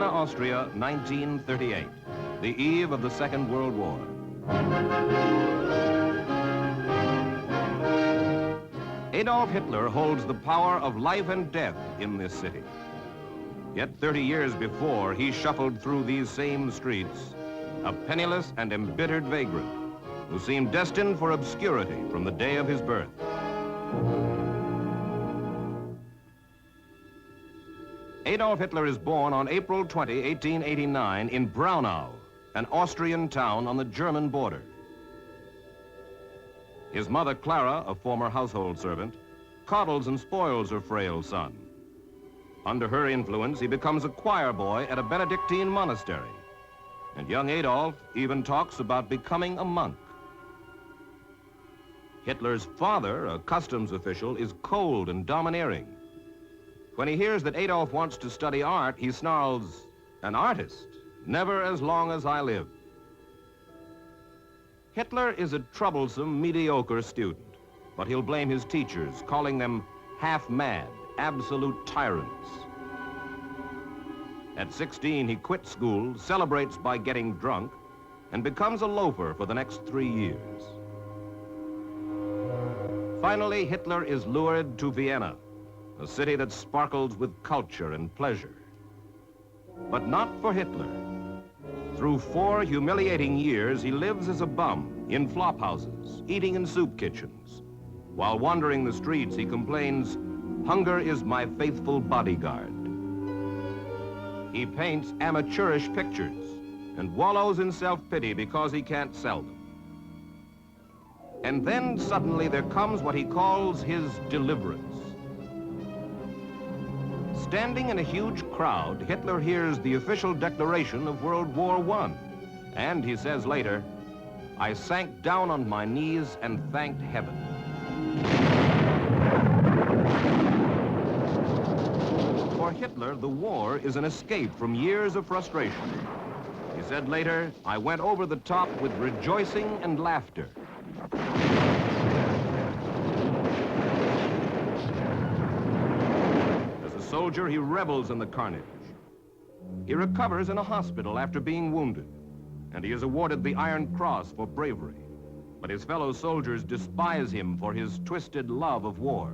Vienna, Austria, 1938, the eve of the Second World War. Adolf Hitler holds the power of life and death in this city. Yet 30 years before, he shuffled through these same streets, a penniless and embittered vagrant who seemed destined for obscurity from the day of his birth. Adolf Hitler is born on April 20, 1889 in Braunau, an Austrian town on the German border. His mother, Clara, a former household servant, coddles and spoils her frail son. Under her influence, he becomes a choir boy at a Benedictine monastery. And young Adolf even talks about becoming a monk. Hitler's father, a customs official, is cold and domineering. When he hears that Adolf wants to study art, he snarls, "An artist? Never as long as I live." Hitler is a troublesome, mediocre student, but he'll blame his teachers, calling them half-mad, absolute tyrants. At 16, he quits school, celebrates by getting drunk, and becomes a loafer for the next 3 years. Finally, Hitler is lured to Vienna, a city that sparkles with culture and pleasure. But not for Hitler. Through 4 humiliating years, he lives as a bum in flop houses, eating in soup kitchens. While wandering the streets, he complains, "Hunger is my faithful bodyguard." He paints amateurish pictures and wallows in self-pity because he can't sell them. And then suddenly there comes what he calls his deliverance. Standing in a huge crowd, Hitler hears the official declaration of World War I. And he says later, "I sank down on my knees and thanked heaven." For Hitler, the war is an escape from years of frustration. He said later, "I went over the top with rejoicing and laughter." As a soldier, he revels in the carnage. He recovers in a hospital after being wounded, and he is awarded the Iron Cross for bravery. But his fellow soldiers despise him for his twisted love of war.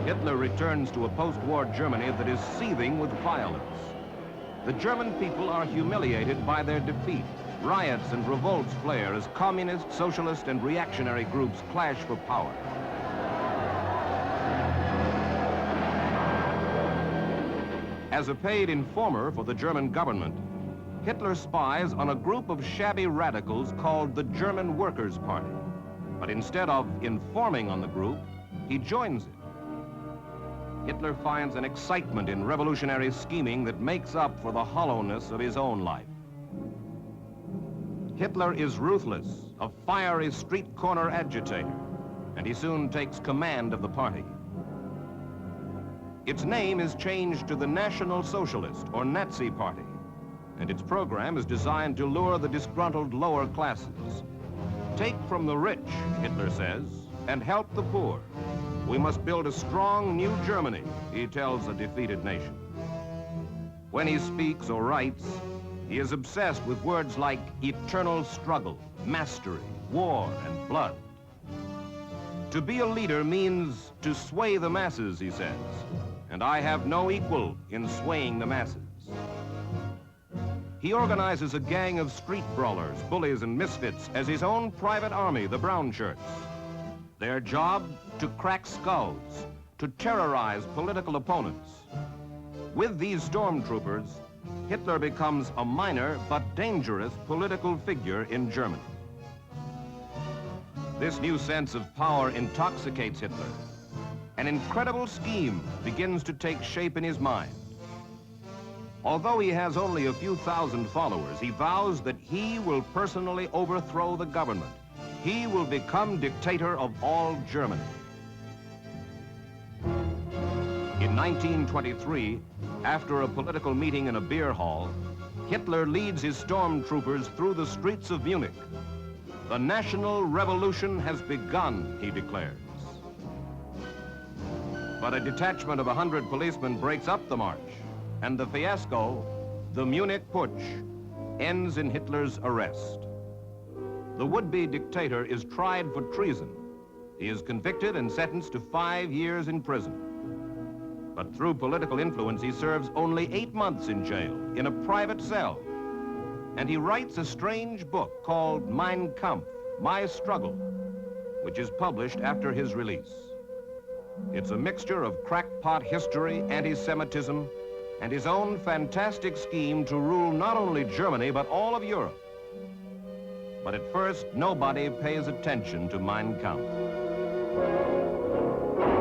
Hitler returns to a post-war Germany that is seething with violence. The German people are humiliated by their defeat. Riots and revolts flare as communist, socialist, and reactionary groups clash for power. As a paid informer for the German government, Hitler spies on a group of shabby radicals called the German Workers' Party. But instead of informing on the group, he joins it. Hitler finds an excitement in revolutionary scheming that makes up for the hollowness of his own life. Hitler is ruthless, a fiery street corner agitator, and he soon takes command of the party. Its name is changed to the National Socialist, or Nazi Party, and its program is designed to lure the disgruntled lower classes. "Take from the rich," Hitler says, "and help the poor. We must build a strong new Germany," he tells a defeated nation. When he speaks or writes, he is obsessed with words like eternal struggle, mastery, war, and blood. To be a leader means to sway the masses, he says, and I have no equal in swaying the masses. He organizes a gang of street brawlers, bullies, and misfits as his own private army, the Brown Shirts. Their job, to crack skulls, to terrorize political opponents. With these stormtroopers, Hitler becomes a minor but dangerous political figure in Germany. This new sense of power intoxicates Hitler. An incredible scheme begins to take shape in his mind. Although he has only a few thousand followers, he vows that he will personally overthrow the government. He will become dictator of all Germany. In 1923, after a political meeting in a beer hall, Hitler leads his stormtroopers through the streets of Munich. The national revolution has begun, he declares. But a detachment of 100 policemen breaks up the march, and the fiasco, the Munich Putsch, ends in Hitler's arrest. The would-be dictator is tried for treason. He is convicted and sentenced to 5 years in prison. But through political influence, he serves only 8 months in jail, in a private cell. And he writes a strange book called Mein Kampf, My Struggle, which is published after his release. It's a mixture of crackpot history, anti-Semitism, and his own fantastic scheme to rule not only Germany, but all of Europe. But at first, nobody pays attention to Mein Kampf.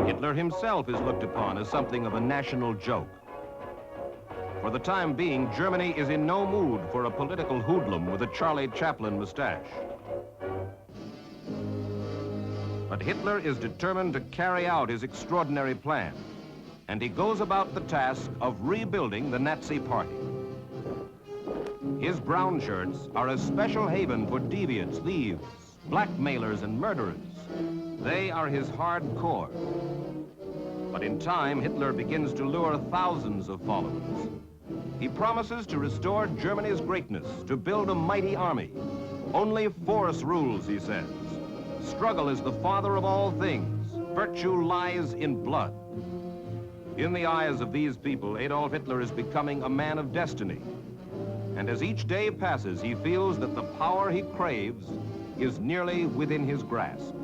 Hitler himself is looked upon as something of a national joke. For the time being, Germany is in no mood for a political hoodlum with a Charlie Chaplin mustache. But Hitler is determined to carry out his extraordinary plan, and he goes about the task of rebuilding the Nazi Party. His brown shirts are a special haven for deviants, thieves, blackmailers, and murderers. They are his hard core. But in time, Hitler begins to lure thousands of followers. He promises to restore Germany's greatness, to build a mighty army. Only force rules, he says. Struggle is the father of all things. Virtue lies in blood. In the eyes of these people, Adolf Hitler is becoming a man of destiny. And as each day passes, he feels that the power he craves is nearly within his grasp.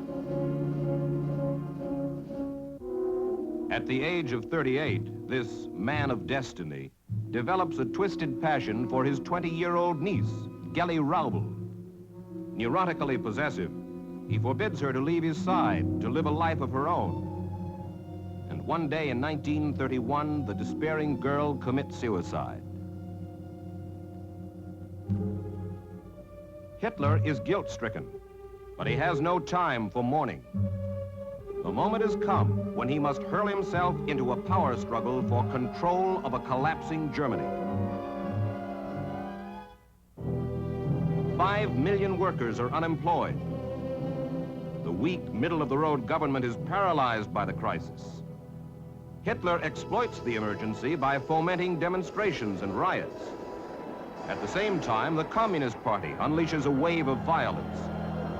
At the age of 38, this man of destiny develops a twisted passion for his 20-year-old niece, Geli Raubel. Neurotically possessive, he forbids her to leave his side, to live a life of her own. And one day in 1931, the despairing girl commits suicide. Hitler is guilt-stricken, but he has no time for mourning. The moment has come when he must hurl himself into a power struggle for control of a collapsing Germany. 5 million workers are unemployed. The weak, middle-of-the-road government is paralyzed by the crisis. Hitler exploits the emergency by fomenting demonstrations and riots. At the same time, the Communist Party unleashes a wave of violence,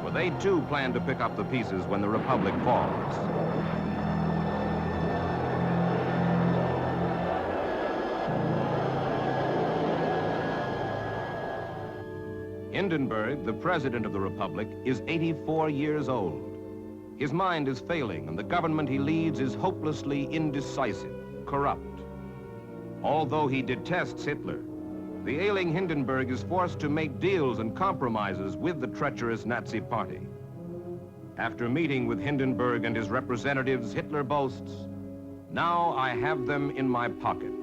for they too plan to pick up the pieces when the Republic falls. Hindenburg, the president of the Republic, is 84 years old. His mind is failing, and the government he leads is hopelessly indecisive, corrupt. Although he detests Hitler, the ailing Hindenburg is forced to make deals and compromises with the treacherous Nazi Party. After meeting with Hindenburg and his representatives, Hitler boasts, "Now I have them in my pocket."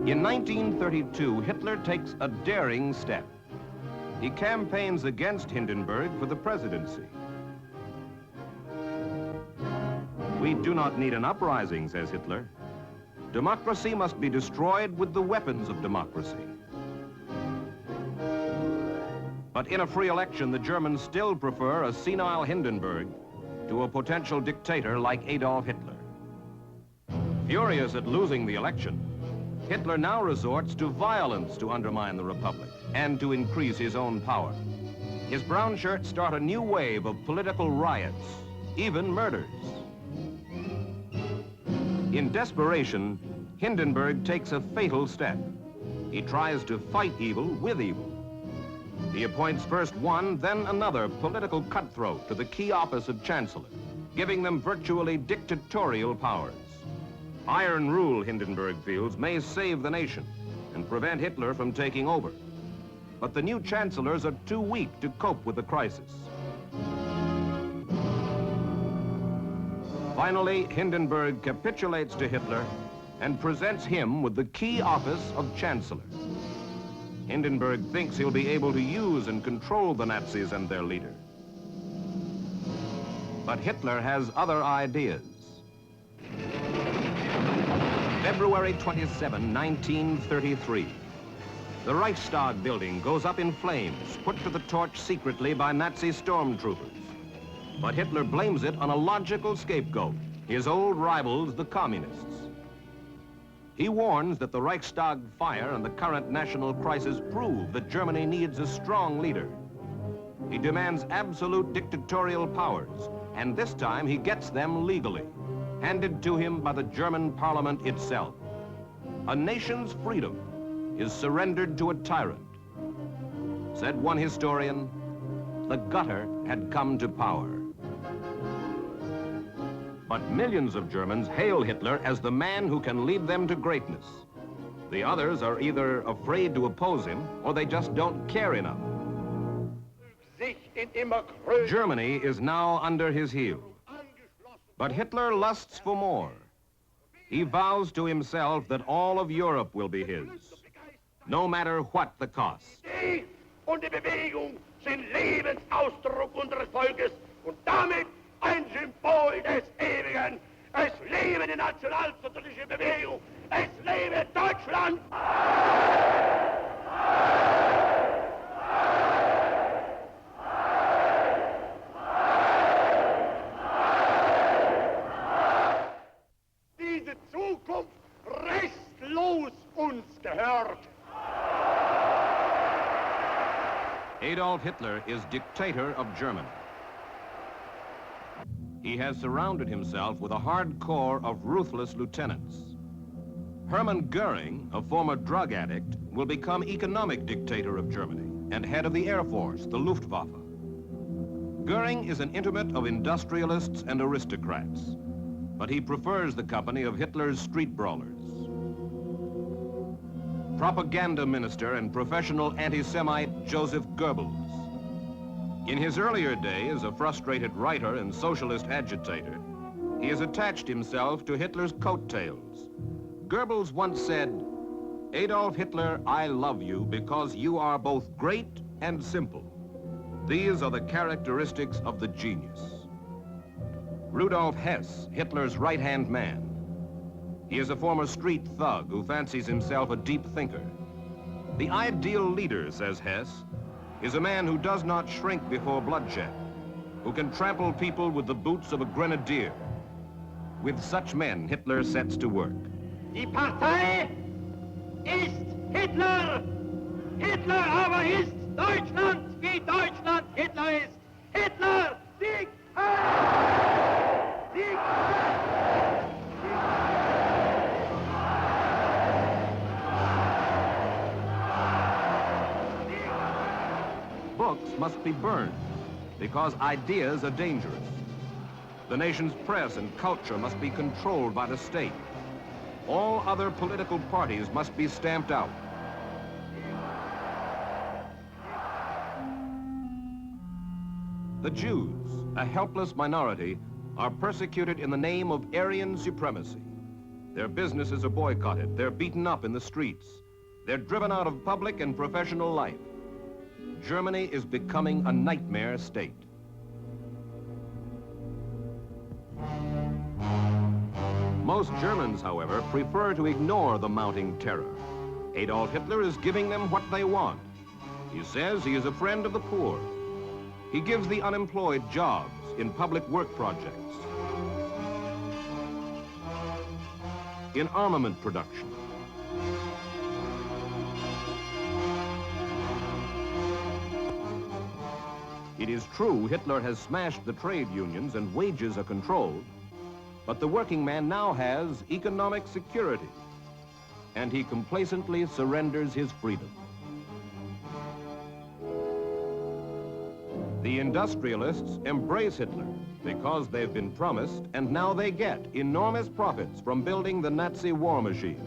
In 1932, Hitler takes a daring step. He campaigns against Hindenburg for the presidency. "We do not need an uprising," says Hitler. "Democracy must be destroyed with the weapons of democracy." But in a free election, the Germans still prefer a senile Hindenburg to a potential dictator like Adolf Hitler. Furious at losing the election, Hitler now resorts to violence to undermine the Republic and to increase his own power. His brown shirts start a new wave of political riots, even murders. In desperation, Hindenburg takes a fatal step. He tries to fight evil with evil. He appoints first one, then another political cutthroat to the key office of Chancellor, giving them virtually dictatorial powers. Iron rule, Hindenburg feels, may save the nation and prevent Hitler from taking over. But the new chancellors are too weak to cope with the crisis. Finally, Hindenburg capitulates to Hitler and presents him with the key office of Chancellor. Hindenburg thinks he'll be able to use and control the Nazis and their leader. But Hitler has other ideas. February 27, 1933. The Reichstag building goes up in flames, put to the torch secretly by Nazi stormtroopers. But Hitler blames it on a logical scapegoat, his old rivals, the communists. He warns that the Reichstag fire and the current national crisis prove that Germany needs a strong leader. He demands absolute dictatorial powers, and this time he gets them legally, handed to him by the German parliament itself. A nation's freedom is surrendered to a tyrant. Said one historian, the gutter had come to power. But millions of Germans hail Hitler as the man who can lead them to greatness. The others are either afraid to oppose him or they just don't care enough. Germany is now under his heel. But Hitler lusts for more. He vows to himself that all of Europe will be his, no matter what the cost. Die und die Bewegung sind Lebensausdruck unseres Volkes und damit ein Symbol des Ewigen. Es lebe die nationalsozialistische Bewegung. Es lebe Deutschland. Diese Zukunft restlos uns gehört. Adolf Hitler is dictator of Germany. He has surrounded himself with a hard corps of ruthless lieutenants. Hermann Goering, a former drug addict, will become economic dictator of Germany and head of the Air Force, the Luftwaffe. Goering is an intimate of industrialists and aristocrats, but he prefers the company of Hitler's street brawlers. Propaganda minister and professional anti-Semite Joseph Goebbels. In his earlier days, a frustrated writer and socialist agitator, he has attached himself to Hitler's coattails. Goebbels once said, "Adolf Hitler, I love you because you are both great and simple. These are the characteristics of the genius." Rudolf Hess, Hitler's right-hand man. He is a former street thug who fancies himself a deep thinker. The ideal leader, says Hess, is a man who does not shrink before bloodshed, who can trample people with the boots of a grenadier. With such men, Hitler sets to work. Die Partei ist Hitler. Hitler aber ist Deutschland, wie Deutschland Hitler ist. Hitler, Sieg! Sieg! Books must be burned because ideas are dangerous. The nation's press and culture must be controlled by the state. All other political parties must be stamped out. The Jews, a helpless minority, are persecuted in the name of Aryan supremacy. Their businesses are boycotted. They're beaten up in the streets. They're driven out of public and professional life. Germany is becoming a nightmare state. Most Germans, however, prefer to ignore the mounting terror. Adolf Hitler is giving them what they want. He says he is a friend of the poor. He gives the unemployed jobs in public work projects, in armament production, It is true Hitler has smashed the trade unions and wages are controlled, but the working man now has economic security, and he complacently surrenders his freedom. The industrialists embrace Hitler because they've been promised, and now they get enormous profits from building the Nazi war machine.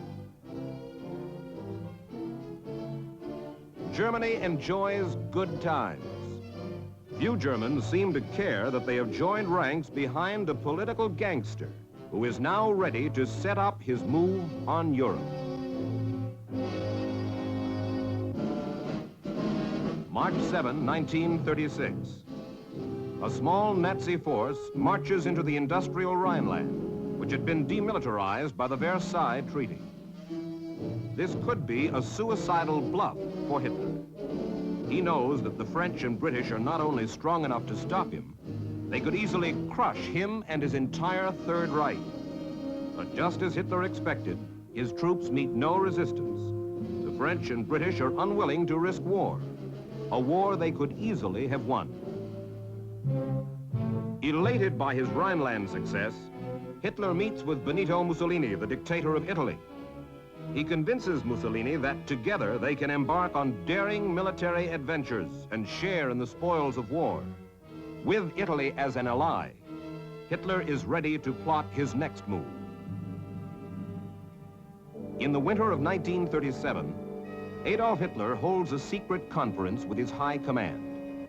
Germany enjoys good times. Few Germans seem to care that they have joined ranks behind a political gangster who is now ready to set up his move on Europe. March 7, 1936. A small Nazi force marches into the industrial Rhineland, which had been demilitarized by the Versailles Treaty. This could be a suicidal bluff for Hitler. He knows that the French and British are not only strong enough to stop him, They could easily crush him and his entire Third Reich. But just as Hitler expected, his troops meet no resistance. The French and British are unwilling to risk war, a war they could easily have won. Elated by his Rhineland success, Hitler meets with Benito Mussolini, the dictator of Italy. He convinces Mussolini that together they can embark on daring military adventures and share in the spoils of war. With Italy as an ally, Hitler is ready to plot his next move. In the winter of 1937, Adolf Hitler holds a secret conference with his high command.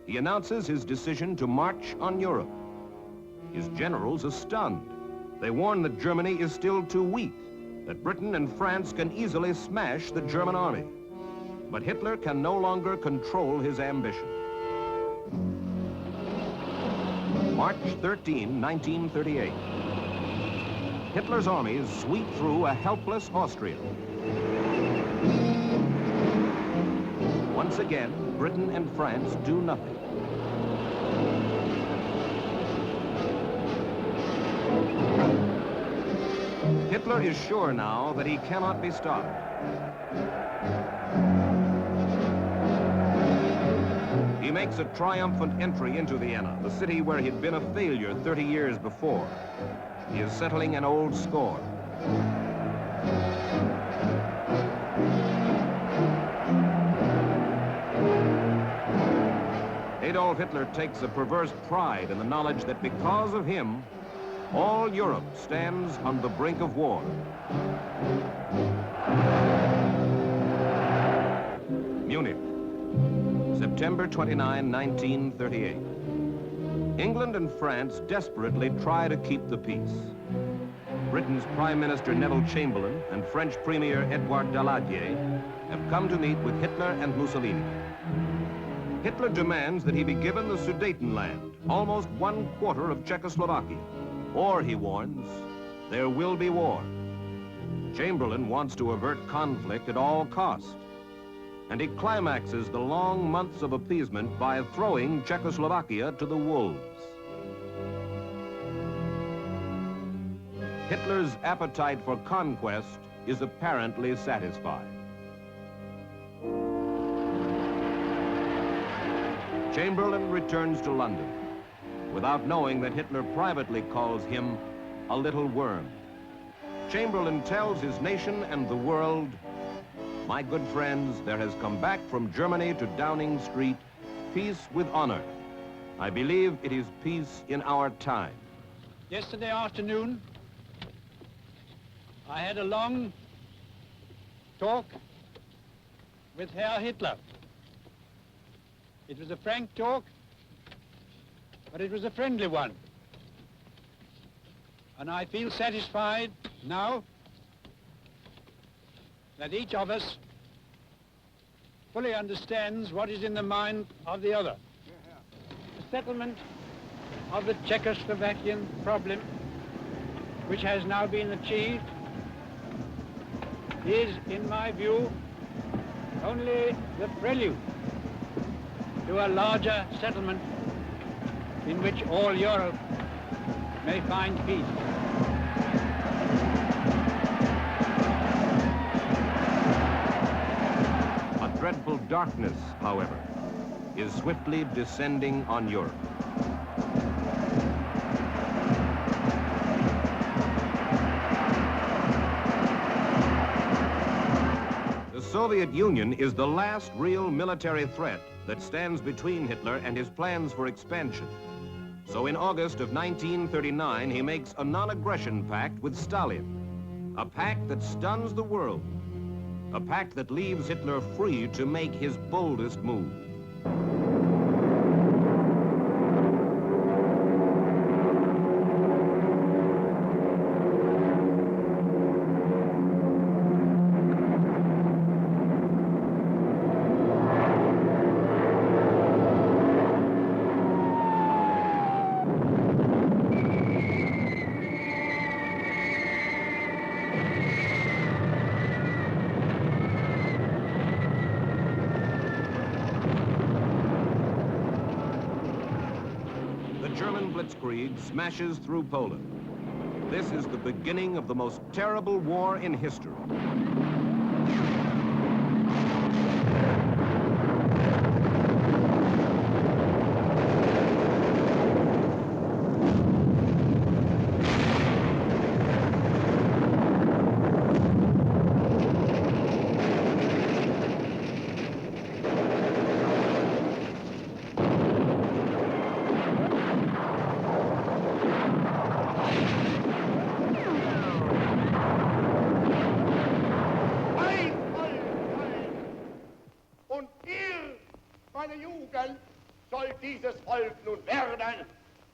He announces his decision to march on Europe. His generals are stunned. They warn that Germany is still too weak, that Britain and France can easily smash the German army. But Hitler can no longer control his ambition. March 13, 1938. Hitler's armies sweep through a helpless Austria. Once again, Britain and France do nothing. Hitler is sure now that he cannot be stopped. He makes a triumphant entry into Vienna, the city where he'd been a failure 30 years before. He is settling an old score. Adolf Hitler takes a perverse pride in the knowledge that because of him, all Europe stands on the brink of war. Munich, September 29, 1938. England and France desperately try to keep the peace. Britain's Prime Minister Neville Chamberlain and French Premier Edouard Daladier have come to meet with Hitler and Mussolini. Hitler demands that he be given the Sudetenland, almost 1/4 of Czechoslovakia. Or, he warns, there will be war. Chamberlain wants to avert conflict at all costs. And he climaxes the long months of appeasement by throwing Czechoslovakia to the wolves. Hitler's appetite for conquest is apparently satisfied. Chamberlain returns to London without knowing that Hitler privately calls him a little worm. Chamberlain tells his nation and the world, "My good friends, there has come back from Germany to Downing Street peace with honor. I believe it is peace in our time." Yesterday afternoon, I had a long talk with Herr Hitler. It was a frank talk, but it was a friendly one. And I feel satisfied now that each of us fully understands what is in the mind of the other. The settlement of the Czechoslovakian problem, which has now been achieved, is, in my view, only the prelude to a larger settlement in which all Europe may find peace. A dreadful darkness, however, is swiftly descending on Europe. The Soviet Union is the last real military threat that stands between Hitler and his plans for expansion. So in August of 1939, he makes a non-aggression pact with Stalin, a pact that stuns the world, a pact that leaves Hitler free to make his boldest move. German blitzkrieg smashes through Poland. This is the beginning of the most terrible war in history.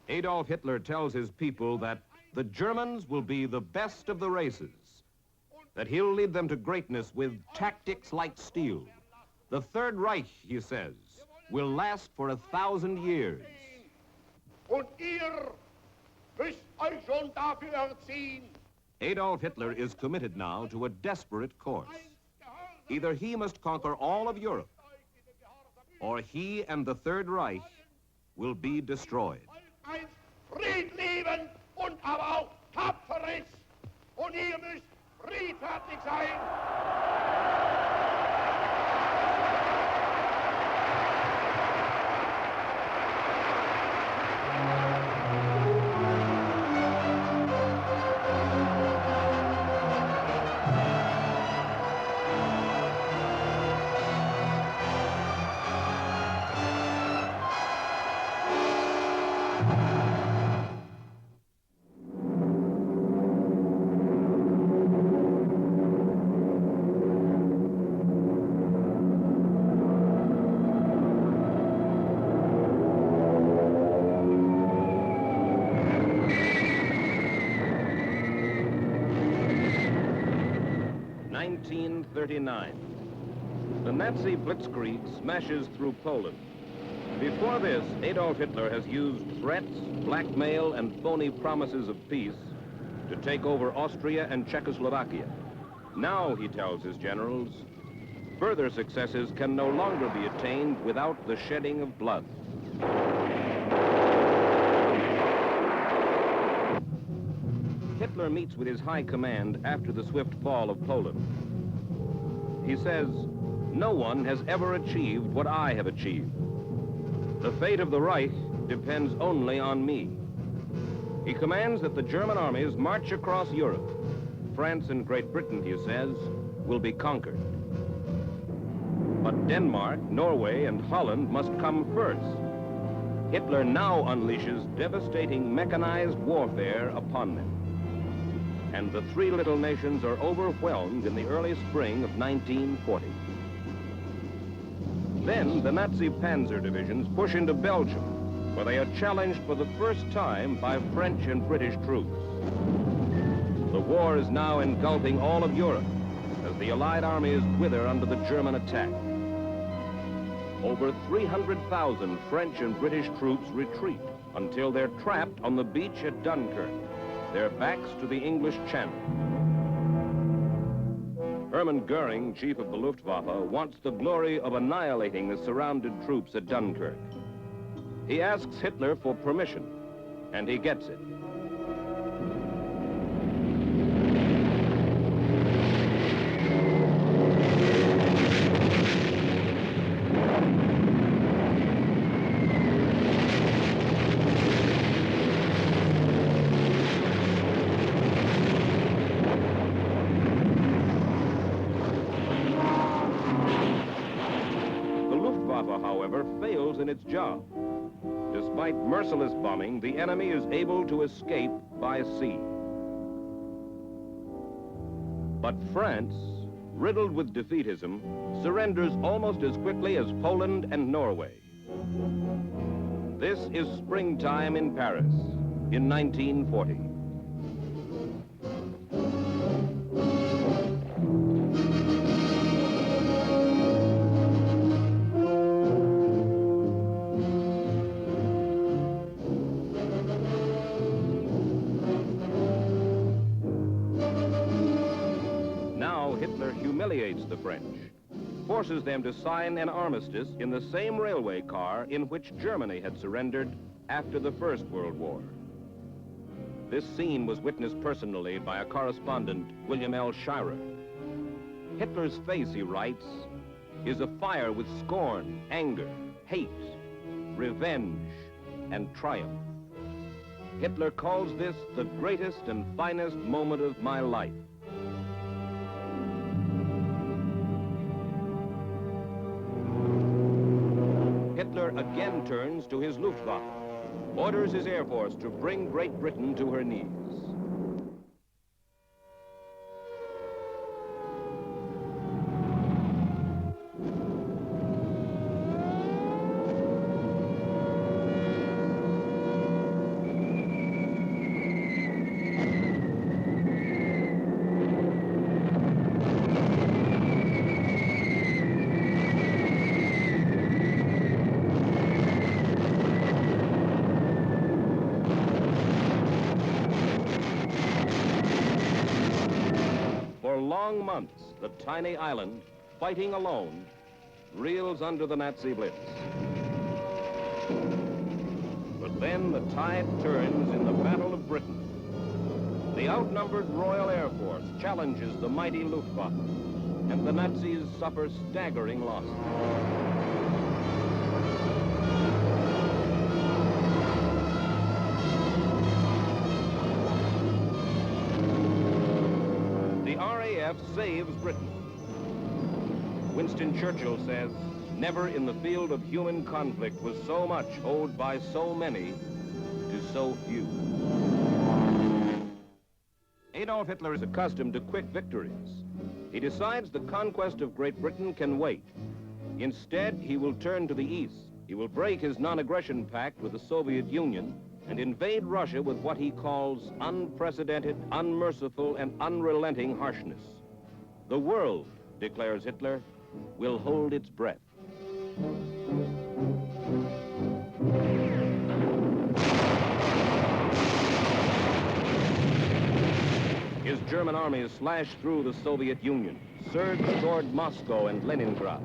Adolf Hitler tells his people that the Germans will be the best of the races, that he'll lead them to greatness with tactics like steel. The Third Reich, he says, will last for 1,000 years. Und ihr müsst euch schon dafür erziehen. Adolf Hitler is committed now to a desperate course. Either he must conquer all of Europe, or he and the Third Reich will be destroyed. Ein Friedleben und aber auch tapferes. Und ihr müsst friedfertig sein. The Nazi blitzkrieg smashes through Poland. Before this, Adolf Hitler has used threats, blackmail, and phony promises of peace to take over Austria and Czechoslovakia. Now, he tells his generals, further successes can no longer be attained without the shedding of blood. Hitler meets with his high command after the swift fall of Poland. He says, no one has ever achieved what I have achieved. The fate of the Reich depends only on me. He commands that the German armies march across Europe. France and Great Britain, he says, will be conquered. But Denmark, Norway, and Holland must come first. Hitler now unleashes devastating mechanized warfare upon them. And the three little nations are overwhelmed in the early spring of 1940. Then the Nazi panzer divisions push into Belgium, where they are challenged for the first time by French and British troops. The war is now engulfing all of Europe as the Allied armies wither under the German attack. Over 300,000 French and British troops retreat until they're trapped on the beach at Dunkirk, their backs to the English Channel. Hermann Goering, chief of the Luftwaffe, wants the glory of annihilating the surrounded troops at Dunkirk. He asks Hitler for permission, and he gets it. However, fails in its job. Despite merciless bombing, the enemy is able to escape by sea. But France, riddled with defeatism, surrenders almost as quickly as Poland and Norway. This is springtime in Paris in 1940. Humiliates the French, forces them to sign an armistice in the same railway car in which Germany had surrendered after the First World War. This scene was witnessed personally by a correspondent, William L. Shirer. Hitler's face, he writes, is afire with scorn, anger, hate, revenge, and triumph. Hitler calls this the greatest and finest moment of my life. Hitler again turns to his Luftwaffe, orders his Air Force to bring Great Britain to her knees. For long months, the tiny island, fighting alone, reels under the Nazi blitz. But then the tide turns in the Battle of Britain. The outnumbered Royal Air Force challenges the mighty Luftwaffe, and the Nazis suffer staggering losses. The RAF saves Britain. Winston Churchill says, "Never in the field of human conflict was so much owed by so many to so few." Adolf Hitler is accustomed to quick victories. He decides the conquest of Great Britain can wait. Instead, he will turn to the east. He will break his non-aggression pact with the Soviet Union and invade Russia with what he calls unprecedented, unmerciful, and unrelenting harshness. The world, declares Hitler, will hold its breath. His German armies slash through the Soviet Union, surge toward Moscow and Leningrad.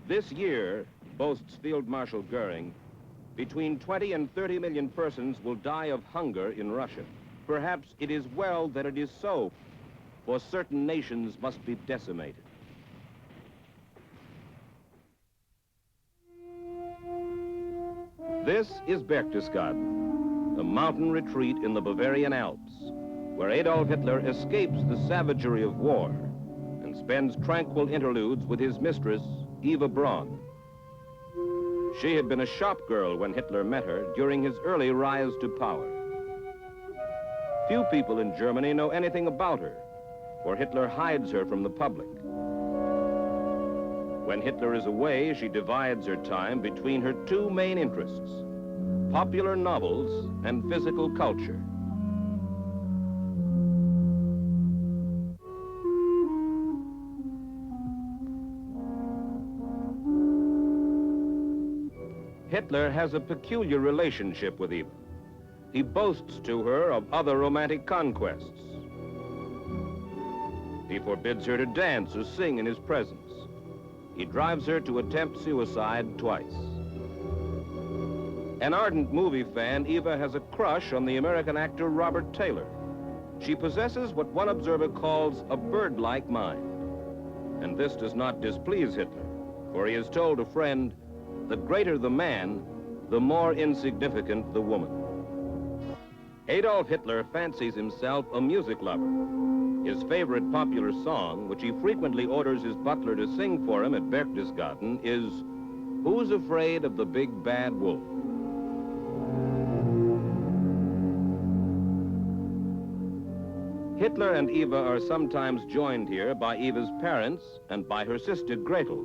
This year, boasts Field Marshal Goering, between 20 and 30 million persons will die of hunger in Russia. Perhaps it is well that it is so, for certain nations must be decimated. This is Berchtesgaden, a mountain retreat in the Bavarian Alps, where Adolf Hitler escapes the savagery of war and spends tranquil interludes with his mistress, Eva Braun. She had been a shop girl when Hitler met her during his early rise to power. Few people in Germany know anything about her, for Hitler hides her from the public. When Hitler is away, she divides her time between her two main interests, popular novels and physical culture. Hitler has a peculiar relationship with Eva. He boasts to her of other romantic conquests. He forbids her to dance or sing in his presence. He drives her to attempt suicide twice. An ardent movie fan, Eva has a crush on the American actor Robert Taylor. She possesses what one observer calls a bird-like mind. And this does not displease Hitler, for he has told a friend, "The greater the man, the more insignificant the woman." Adolf Hitler fancies himself a music lover. His favorite popular song, which he frequently orders his butler to sing for him at Berchtesgaden, is "Who's Afraid of the Big Bad Wolf?" Hitler and Eva are sometimes joined here by Eva's parents and by her sister Gretel.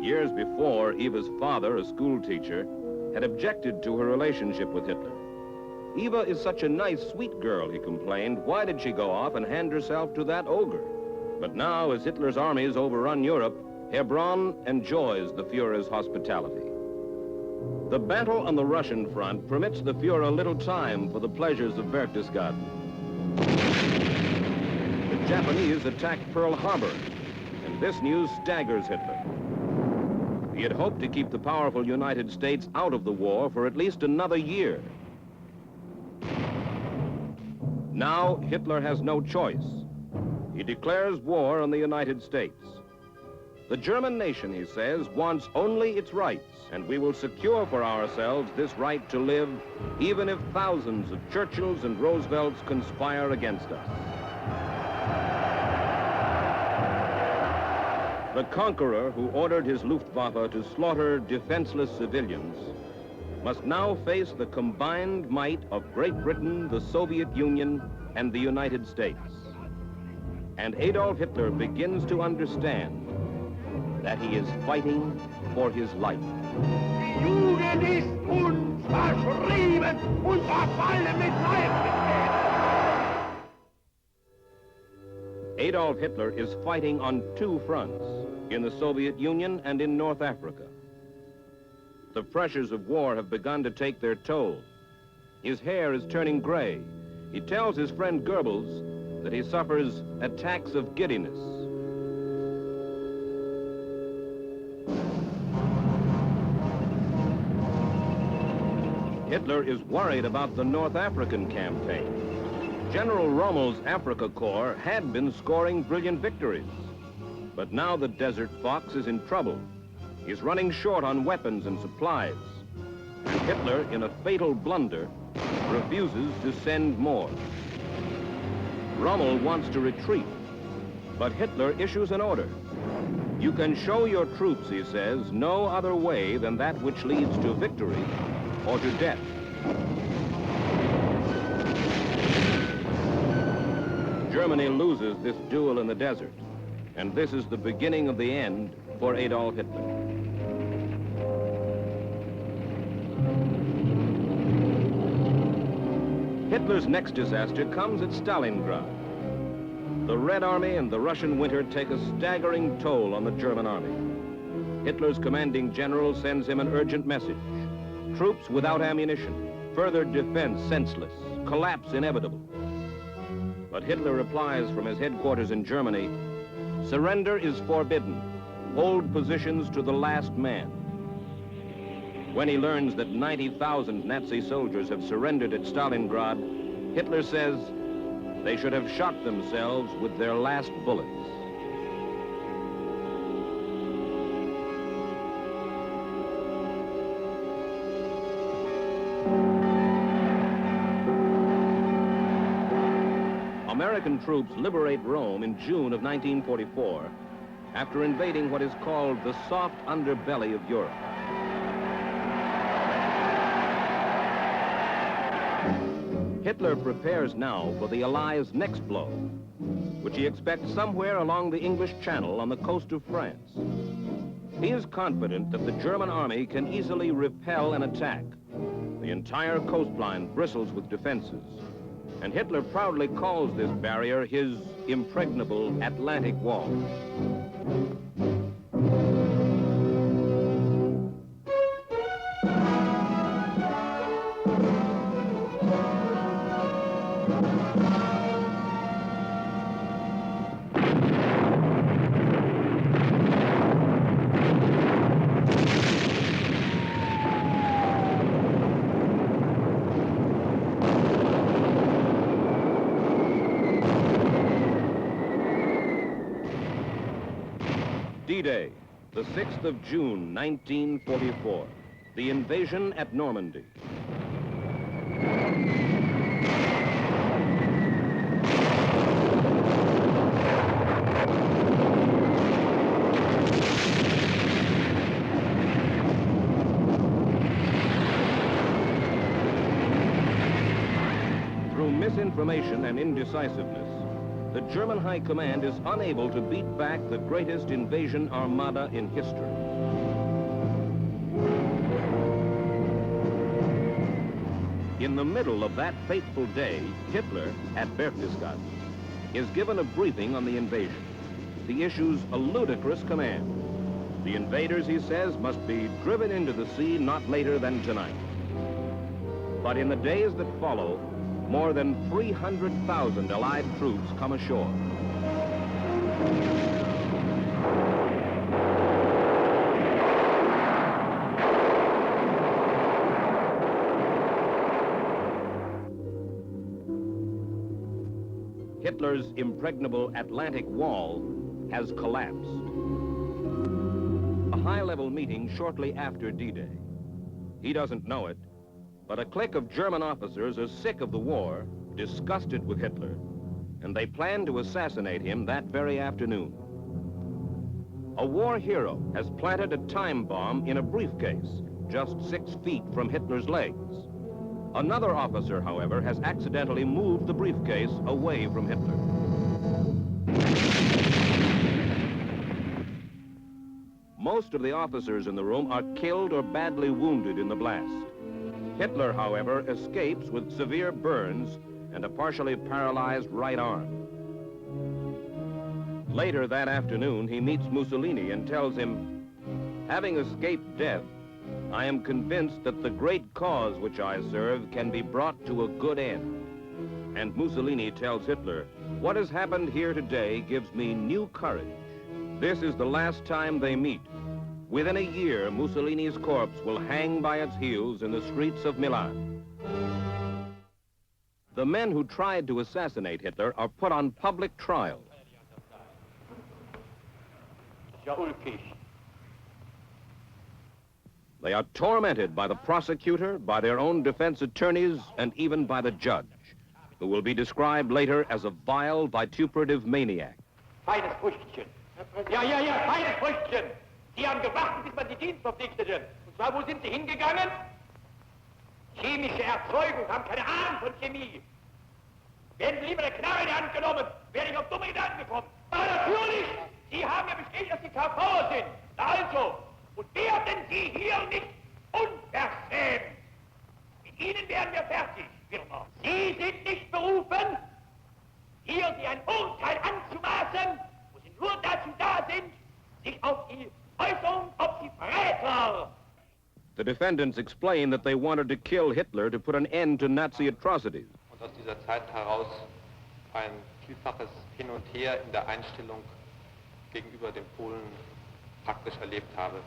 Years before, Eva's father, a school teacher, had objected to her relationship with Hitler. Eva is such a nice, sweet girl, he complained. Why did she go off and hand herself to that ogre? But now, as Hitler's armies overrun Europe, Herr Braun enjoys the Führer's hospitality. The battle on the Russian front permits the Führer little time for the pleasures of Berchtesgaden. The Japanese attacked Pearl Harbor, and this news staggers Hitler. He had hoped to keep the powerful United States out of the war for at least another year. Now, Hitler has no choice. He declares war on the United States. The German nation, he says, wants only its rights, and we will secure for ourselves this right to live, even if thousands of Churchills and Roosevelts conspire against us. The conqueror who ordered his Luftwaffe to slaughter defenseless civilians must now face the combined might of Great Britain, the Soviet Union, and the United States. And Adolf Hitler begins to understand that he is fighting for his life. Die Jugend ist uns verschrieben und verfallen mit Leibesgefühl. Adolf Hitler is fighting on two fronts, in the Soviet Union and in North Africa. The pressures of war have begun to take their toll. His hair is turning gray. He tells his friend Goebbels that he suffers attacks of giddiness. Hitler is worried about the North African campaign. General Rommel's Africa Corps had been scoring brilliant victories. But now the Desert Fox is in trouble. He's running short on weapons and supplies. And Hitler, in a fatal blunder, refuses to send more. Rommel wants to retreat, but Hitler issues an order. You can show your troops, he says, no other way than that which leads to victory or to death. Germany loses this duel in the desert, and this is the beginning of the end for Adolf Hitler. Hitler's next disaster comes at Stalingrad. The Red Army and the Russian winter take a staggering toll on the German army. Hitler's commanding general sends him an urgent message. Troops without ammunition, further defense senseless, collapse inevitable. But Hitler replies from his headquarters in Germany, surrender is forbidden. Hold positions to the last man. When he learns that 90,000 Nazi soldiers have surrendered at Stalingrad, Hitler says they should have shot themselves with their last bullets. American troops liberate Rome in June of 1944 after invading what is called the soft underbelly of Europe. Hitler prepares now for the Allies' next blow, which he expects somewhere along the English Channel on the coast of France. He is confident that the German army can easily repel an attack. The entire coastline bristles with defenses, and Hitler proudly calls this barrier his impregnable Atlantic Wall. D-Day, the 6th of June, 1944, the invasion at Normandy. Through misinformation and indecisiveness, the German High Command is unable to beat back the greatest invasion armada in history. In the middle of that fateful day, Hitler, at Berchtesgaden, is given a briefing on the invasion. He issues a ludicrous command. The invaders, he says, must be driven into the sea not later than tonight. But in the days that follow, more than 300,000 Allied troops come ashore. Hitler's impregnable Atlantic wall has collapsed. A high-level meeting shortly after D-Day. He doesn't know it, but a clique of German officers are sick of the war, disgusted with Hitler, and they plan to assassinate him that very afternoon. A war hero has planted a time bomb in a briefcase just 6 feet from Hitler's legs. Another officer, however, has accidentally moved the briefcase away from Hitler. Most of the officers in the room are killed or badly wounded in the blast. Hitler, however, escapes with severe burns and a partially paralyzed right arm. Later that afternoon, he meets Mussolini and tells him, "Having escaped death, I am convinced that the great cause which I serve can be brought to a good end." And Mussolini tells Hitler, "What has happened here today gives me new courage." This is the last time they meet. Within a year, Mussolini's corpse will hang by its heels in the streets of Milan. The men who tried to assassinate Hitler are put on public trial. They are tormented by the prosecutor, by their own defense attorneys, and even by the judge, who will be described later as a vile, vituperative maniac. Feines Früchtchen. Ja, feines Früchtchen. Sie haben gewartet, bis man die Dienstverpflichteten. Und zwar, wo sind Sie hingegangen? Chemische Erzeugung, haben keine Ahnung von Chemie. Werden Sie lieber eine Knarre in die Hand genommen, wäre ich auf dumme Gedanken gekommen. Aber natürlich, Sie haben ja bestätigt, dass Sie KV sind. Also, und werden Sie hier nicht unverschämt. Mit Ihnen werden wir fertig, Firma. Sie sind nicht berufen, hier Sie ein Urteil anzumaßen, wo Sie nur dazu da sind, sich auf die Äußerung, ob Sie Verräter. The defendants explain that they wanted to kill Hitler to put an end to Nazi atrocities. Und aus dieser Zeit heraus ein vielfaches Hin und Her in der Einstellung gegenüber den Polen praktisch erlebt habe.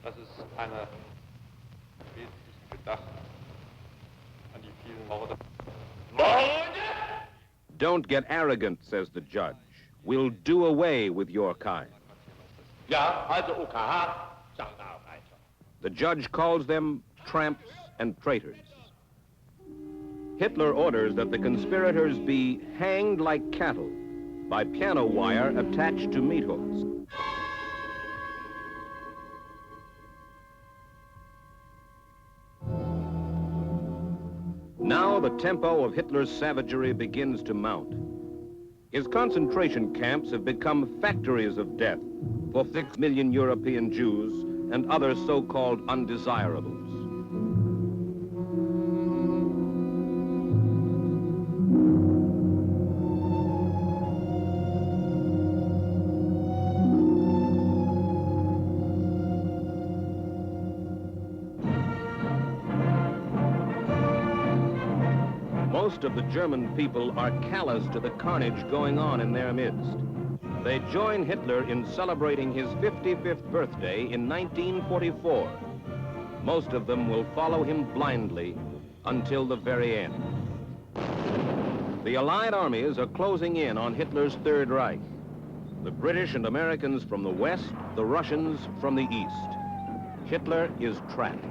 Das ist eine wesentliche Gedacht an die vielen Morde. Don't get arrogant, says the judge. We'll do away with your kind. Ja, also OKH, sagen wir auch weiter. The judge calls them tramps and traitors. Hitler orders that the conspirators be hanged like cattle by piano wire attached to meat hooks. Now the tempo of Hitler's savagery begins to mount. His concentration camps have become factories of death for 6 million European Jews and other so-called undesirables. Most of the German people are callous to the carnage going on in their midst. They join Hitler in celebrating his 55th birthday in 1944. Most of them will follow him blindly until the very end. The Allied armies are closing in on Hitler's Third Reich. The British and Americans from the west, the Russians from the east. Hitler is trapped.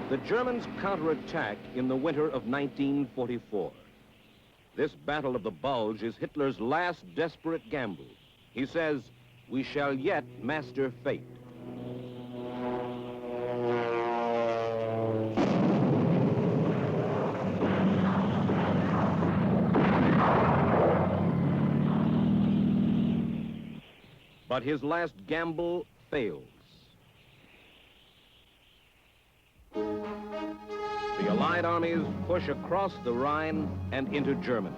The Germans counterattack in the winter of 1944. This Battle of the Bulge is Hitler's last desperate gamble. He says, "We shall yet master fate." But his last gamble fails. The Allied armies push across the Rhine and into Germany.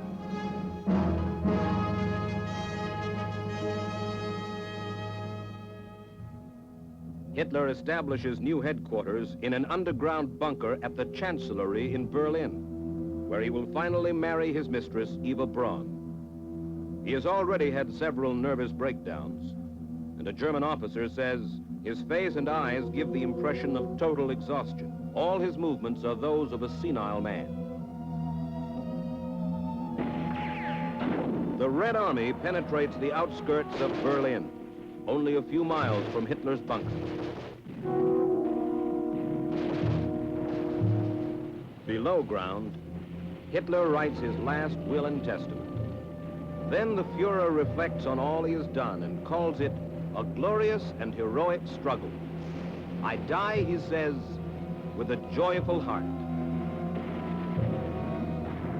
Hitler establishes new headquarters in an underground bunker at the Chancellery in Berlin, where he will finally marry his mistress, Eva Braun. He has already had several nervous breakdowns, and a German officer says his face and eyes give the impression of total exhaustion. All his movements are those of a senile man. The Red Army penetrates the outskirts of Berlin, only a few miles from Hitler's bunker. Below ground, Hitler writes his last will and testament. Then the Fuhrer reflects on all he has done and calls it a glorious and heroic struggle. I die, he says, with a joyful heart.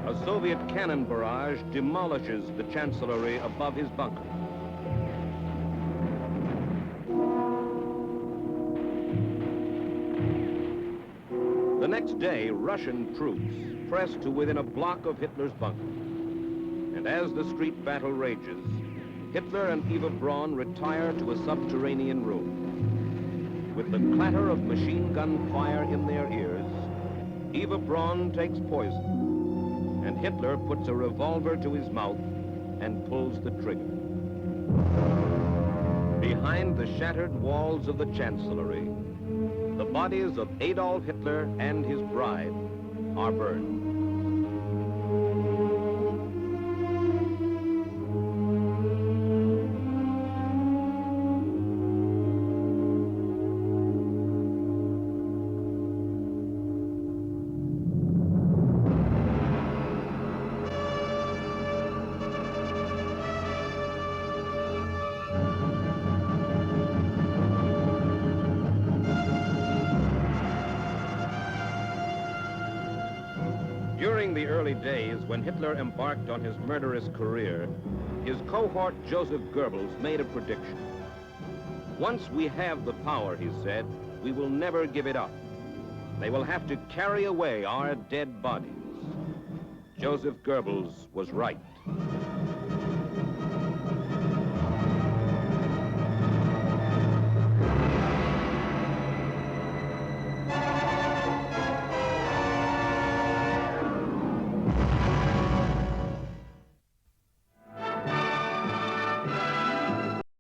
A Soviet cannon barrage demolishes the Chancellery above his bunker. The next day, Russian troops press to within a block of Hitler's bunker. And as the street battle rages, Hitler and Eva Braun retire to a subterranean room. With the clatter of machine gun fire in their ears, Eva Braun takes poison, and Hitler puts a revolver to his mouth and pulls the trigger. Behind the shattered walls of the Chancellery, the bodies of Adolf Hitler and his bride are burned. During the early days when Hitler embarked on his murderous career, his cohort Joseph Goebbels made a prediction. Once we have the power, he said, we will never give it up. They will have to carry away our dead bodies. Joseph Goebbels was right.